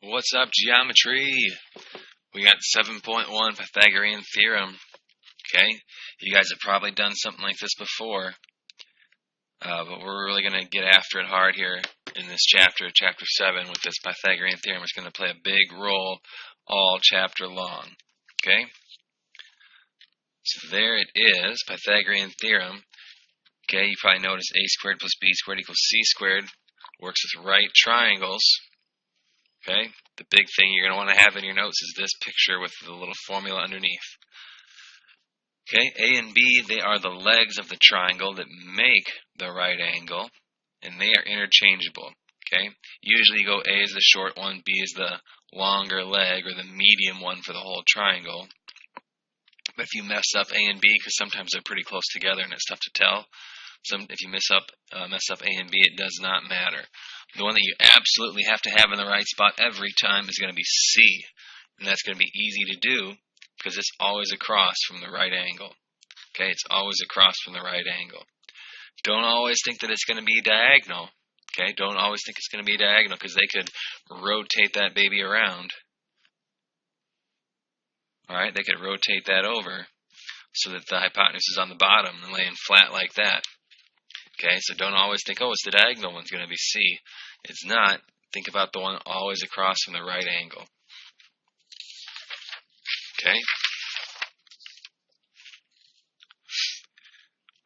What's up, geometry? We got 7.1 Pythagorean theorem. Okay, you guys have probably done something like this before, but we're really going to get after it hard here in this chapter, chapter 7, with this Pythagorean theorem. It's going to play a big role all chapter long. Okay, so there it is, Pythagorean theorem. Okay, you probably noticed a squared plus b squared equals c squared works with right triangles. Okay, the big thing you're going to want to have in your notes is this picture with the little formula underneath. Okay, A and B, they are the legs of the triangle that make the right angle, and they are interchangeable. Okay, usually you go A is the short one, B is the longer leg or the medium one for the whole triangle. But if you mess up A and B, because sometimes they're pretty close together and it's tough to tell, if you mess up A and B, it does not matter. The one that you absolutely have to have in the right spot every time is going to be C. And that's going to be easy to do because it's always across from the right angle. Okay, it's always across from the right angle. Don't always think that it's going to be diagonal. Okay, don't always think it's going to be diagonal because they could rotate that baby around. Alright, they could rotate that over so that the hypotenuse is on the bottom and laying flat like that. Okay, so don't always think, oh, it's the diagonal one's going to be C. It's not. Think about the one always across from the right angle. Okay?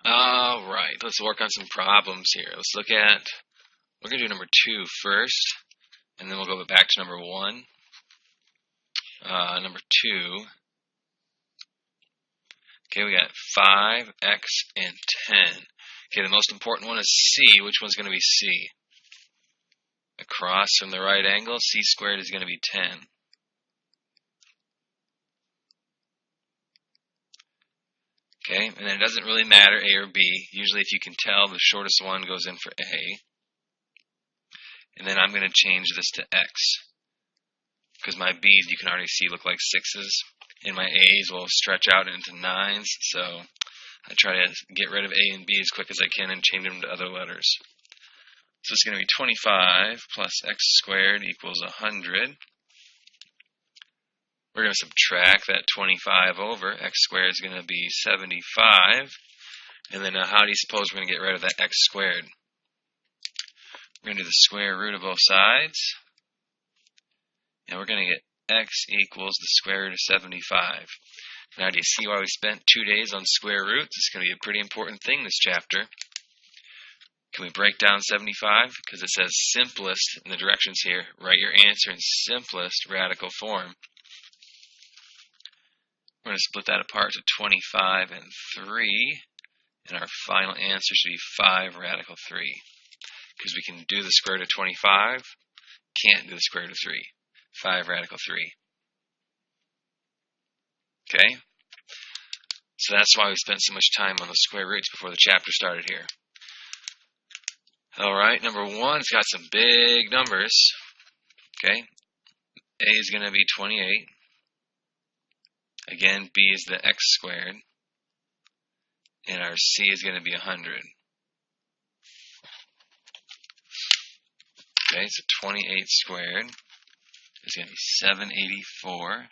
Alright, let's work on some problems here. We're going to do number 2 first, and then we'll go back to number 1. Number 2. Okay, we got 5x and 10. Okay, the most important one is C. Which one's going to be C? Across from the right angle, C squared is going to be 10. Okay, and then it doesn't really matter A or B. Usually if you can tell, the shortest one goes in for A. And then I'm going to change this to X. Because my B's, you can already see, look like 6s. And my A's will stretch out into 9s. So I try to get rid of A and B as quick as I can and change them to other letters. So it's going to be 25 plus x squared equals 100. We're going to subtract that 25 over. X squared is going to be 75. And then how do you suppose we're going to get rid of that x squared? We're going to do the square root of both sides. And we're going to get x equals the square root of 75. Now, do you see why we spent 2 days on square roots? It's going to be a pretty important thing this chapter. Can we break down 75? Because it says simplest in the directions here. Write your answer in simplest radical form. We're going to split that apart to 25 and 3. And our final answer should be 5 radical 3. Because we can do the square root of 25. Can't do the square root of 3. 5 radical 3. Okay? So that's why we spent so much time on the square roots before the chapter started here. Alright, number 1's got some big numbers. Okay? A is going to be 28. Again, B is the x squared. And our C is going to be 100. Okay, so 28 squared is going to be 784.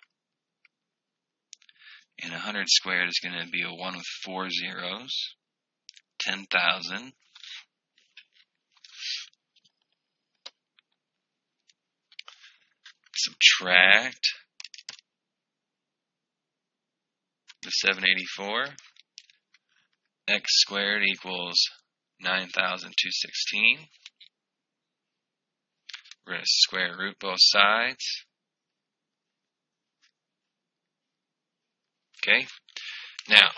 And 100 squared is going to be a 1 with 4 zeros. 10,000. Subtract the 784. X squared equals 9,216. We're going to square root both sides. Okay, now,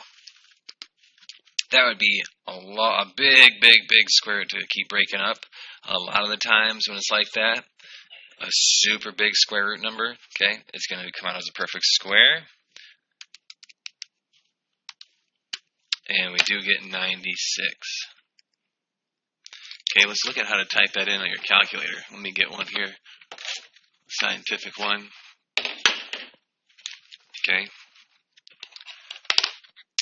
that would be a big square root to keep breaking up. A lot of the times when it's like that, a super big square root number, okay, it's going to come out as a perfect square. And we do get 96. Okay, let's look at how to type that in on your calculator. Let me get one here, scientific one. Okay.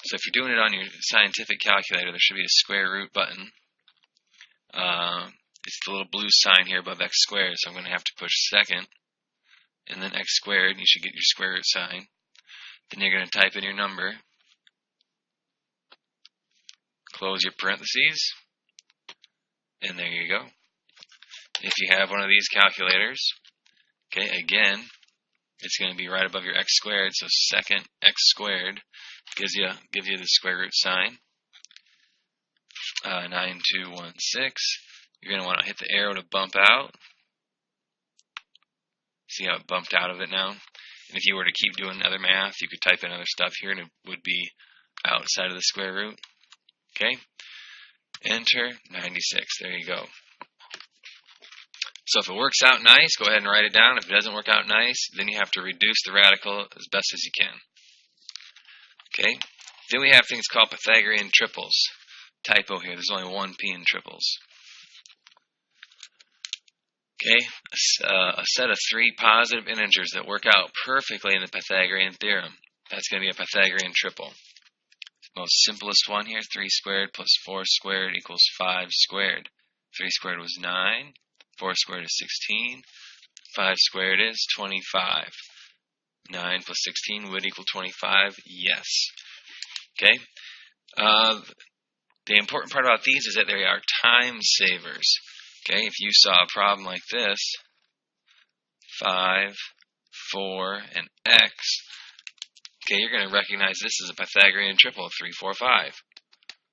So if you're doing it on your scientific calculator, there should be a square root button. It's the little blue sign here above x squared, so I'm going to have to push second. and then x squared. You should get your square root sign. Then you're going to type in your number. Close your parentheses. And there you go. If you have one of these calculators, okay, again, it's going to be right above your x squared. So second x squared gives you the square root sign. 9216. You're going to want to hit the arrow to bump out. See how it bumped out of it now? And if you were to keep doing other math, you could type in other stuff here and it would be outside of the square root. Okay? Enter 96. There you go. So if it works out nice, go ahead and write it down. If it doesn't work out nice, then you have to reduce the radical as best as you can. Okay? Then we have things called Pythagorean triples. Typo here, there's only one p in triples. Okay, a set of three positive integers that work out perfectly in the Pythagorean theorem. That's going to be a Pythagorean triple. The most simplest one here, 3 squared plus 4 squared equals 5 squared. 3 squared was 9, 4 squared is 16, 5 squared is 25. 9 plus 16 would equal 25, yes. Okay, the important part about these is that they are time savers. Okay, if you saw a problem like this, 5, 4, and x, okay, you're going to recognize this is a Pythagorean triple of 3, 4, 5.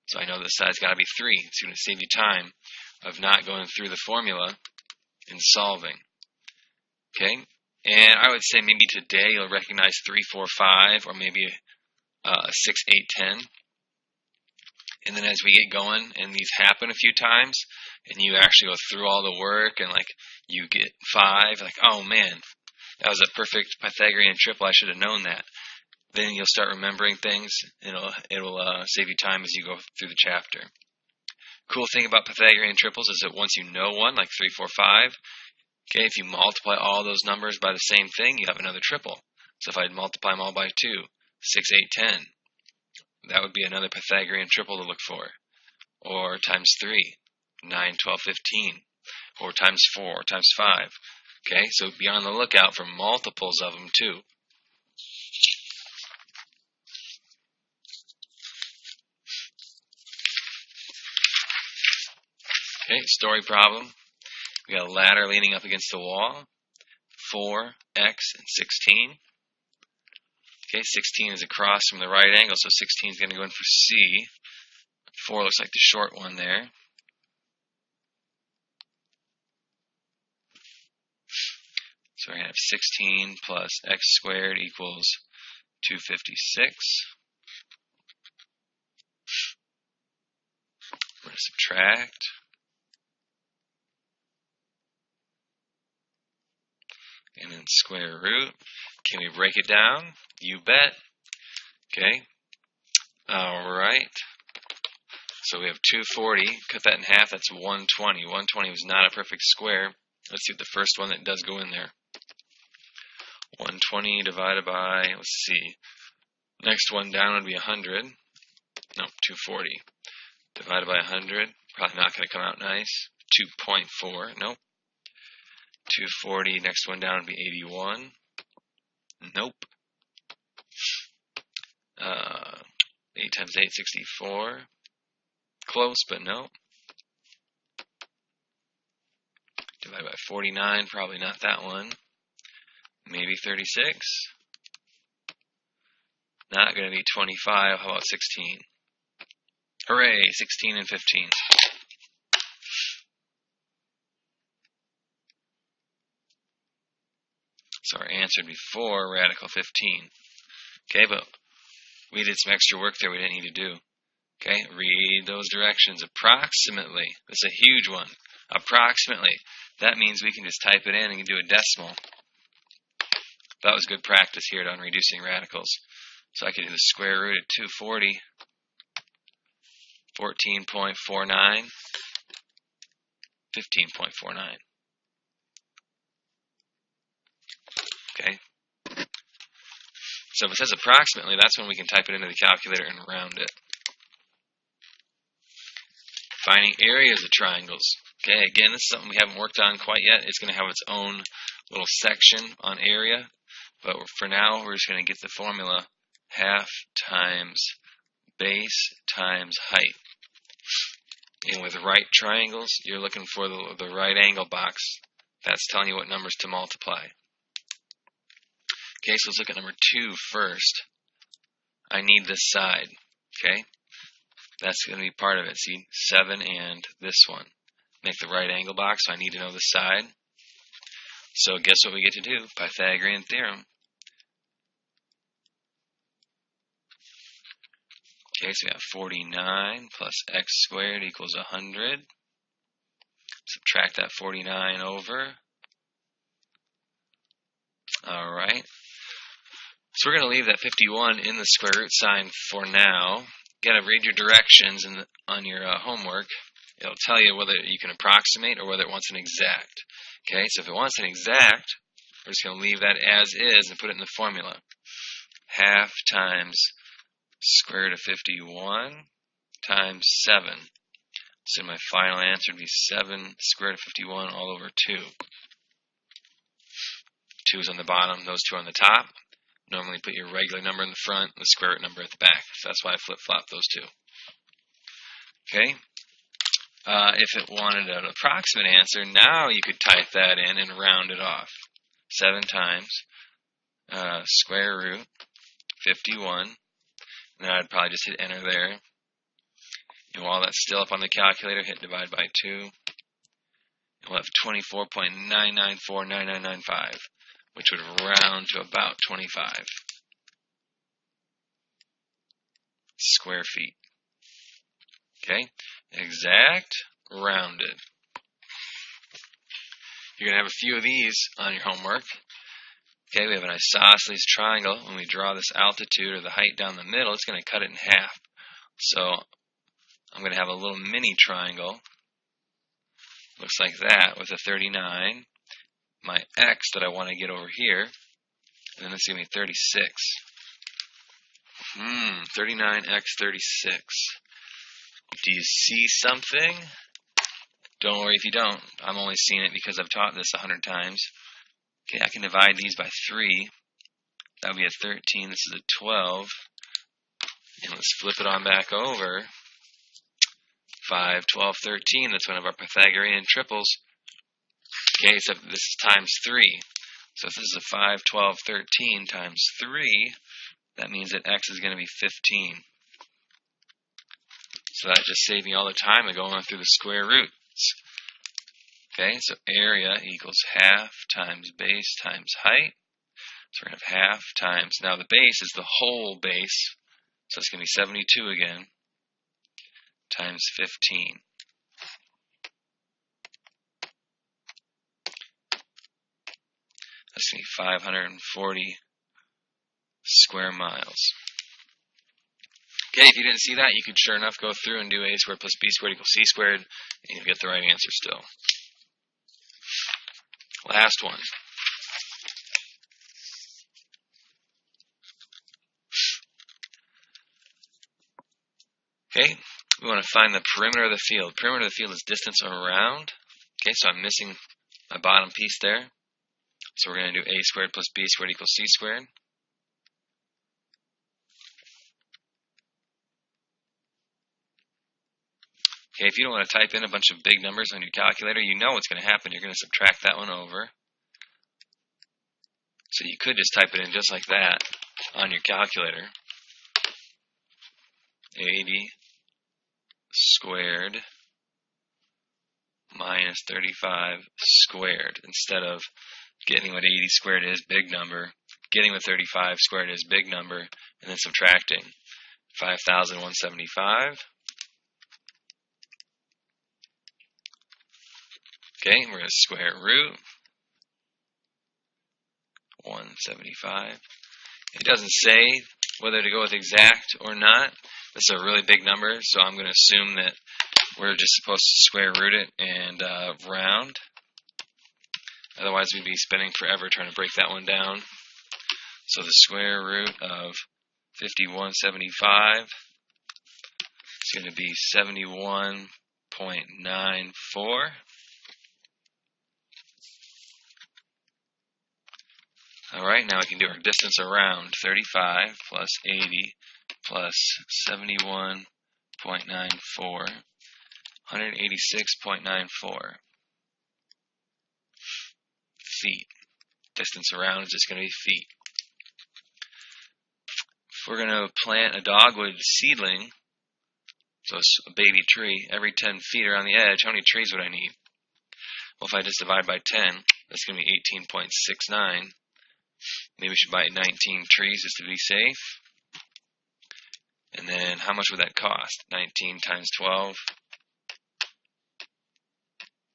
So I know this side's got to be 3. It's going to save you time of not going through the formula and solving. Okay, and I would say maybe today you'll recognize 3, 4, 5, or maybe 6, 8, 10. And then as we get going, and these happen a few times, and you actually go through all the work, and like you get 5, like, oh man, that was a perfect Pythagorean triple, I should have known that. Then you'll start remembering things, and it'll save you time as you go through the chapter. Cool thing about Pythagorean triples is that once you know one, like 3, 4, 5, okay, if you multiply all those numbers by the same thing, you have another triple. So if I multiply them all by 2, 6, 8, 10. That would be another Pythagorean triple to look for. Or times 3, 9, 12, 15. Or times 4, or times 5. Okay, so be on the lookout for multiples of them too. Okay, story problem. We got a ladder leaning up against the wall. 4, x, and 16. Okay, 16 is across from the right angle, so 16 is going to go in for C. 4 looks like the short one there. So we're going to have 16 plus x squared equals 256. We're going to subtract. And then square root. Can we break it down? You bet. Okay. Alright. So we have 240. Cut that in half. That's 120. 120 was not a perfect square. Let's see what the first one that does go in there. 120 divided by, let's see. Next one down would be 100. No, 240. Divided by 100. Probably not going to come out nice. 2.4. Nope. 240, next one down would be 81. Nope. 8 times 8, 64. Close, but no. Divided by 49, probably not that one. Maybe 36. Not going to be 25, how about 16? Hooray, 16 and 15. So our answer would be 4 radical 15. Okay, but we did some extra work there we didn't need to do. Okay, read those directions. Approximately. This is a huge one. Approximately. That means we can just type it in and do a decimal. That was good practice here on reducing radicals. So I could do the square root of 240. 14.49. 15.49. Okay. So if it says approximately, that's when we can type it into the calculator and round it. Finding areas of triangles. Okay, again, this is something we haven't worked on quite yet. It's going to have its own little section on area, but for now we're just going to get the formula half times base times height. And with right triangles, you're looking for the right angle box. That's telling you what numbers to multiply. Okay, so let's look at number 2 first. I need this side. Okay, that's going to be part of it. See, 7 and this one make the right angle box, so I need to know the side. So guess what we get to do? Pythagorean theorem. Okay, so we have 49 plus x squared equals 100. Subtract that 49 over. Alright. So we're going to leave that 51 in the square root sign for now. You got to read your directions on your homework. It'll tell you whether you can approximate or whether it wants an exact. Okay, so if it wants an exact, we're just going to leave that as is and put it in the formula. Half times square root of 51 times 7. So my final answer would be 7 square root of 51 all over 2. 2 is on the bottom, those 2 on the top. Normally put your regular number in the front and the square root number at the back. So that's why I flip-flop those 2. Okay? If it wanted an approximate answer, now you could type that in and round it off. 7 times square root 51. And then I'd probably just hit enter there. And while that's still up on the calculator, hit divide by 2. And we'll have 24.9949995, which would round to about 25 square feet. Okay? Exact, rounded. You're going to have a few of these on your homework. Okay, we have an isosceles triangle. When we draw this altitude or the height down the middle, it's going to cut it in half. So I'm going to have a little mini triangle. Looks like that with a 39. My x that I want to get over here, and then it's going to be 36. 39x 36. Do you see something? Don't worry if you don't. I'm only seeing it because I've taught this 100 times. Okay, I can divide these by 3. That would be a 13. This is a 12. And let's flip it on back over. 5, 12, 13. That's one of our Pythagorean triples. Okay, so this is times 3. So if this is a 5, 12, 13 times 3, that means that x is going to be 15. So that just saved me all the time of going through the square roots. Okay, so area equals half times base times height. So we're going to have half times, now the base is the whole base, so it's going to be 72 again, times 15. That's going to be 540 square miles. Okay, if you didn't see that, you could sure enough go through and do a squared plus b squared equals c squared, and you'll get the right answer still. Last one. Okay, we want to find the perimeter of the field. Perimeter of the field is distance around. Okay, so I'm missing my bottom piece there. So we're going to do a squared plus b squared equals c squared. Okay, if you don't want to type in a bunch of big numbers on your calculator, you know what's going to happen. You're going to subtract that one over. So you could just type it in just like that on your calculator. 80 squared minus 35 squared. Instead of getting what 80 squared is, big number, getting what 35 squared is, big number, and then subtracting. 5,175. Okay, we're going to square root 175. It doesn't say whether to go with exact or not. This is a really big number, so I'm going to assume that we're just supposed to square root it and round. Otherwise, we'd be spending forever trying to break that one down. So the square root of 5175 is going to be 71.94. Alright, now we can do our distance around. 35 plus 80 plus 71.94, 186.94 feet. Distance around is just going to be feet. If we're going to plant a dogwood seedling, so it's a baby tree, every 10 feet around the edge, how many trees would I need? Well, if I just divide by 10, that's going to be 18.69. Maybe we should buy 19 trees just to be safe. And then how much would that cost? 19 times 12.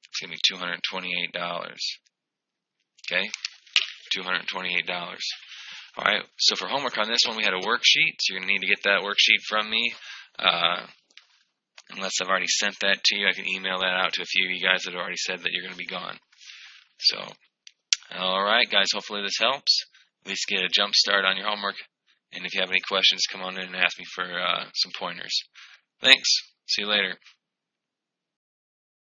It's going to be $228. Okay? $228. Alright, so for homework on this one, we had a worksheet. So you're going to need to get that worksheet from me. Unless I've already sent that to you, I can email that out to a few of you guys that have already said that you're going to be gone. So, alright guys, hopefully this helps. At least get a jump start on your homework. And if you have any questions, come on in and ask me for some pointers. Thanks. See you later.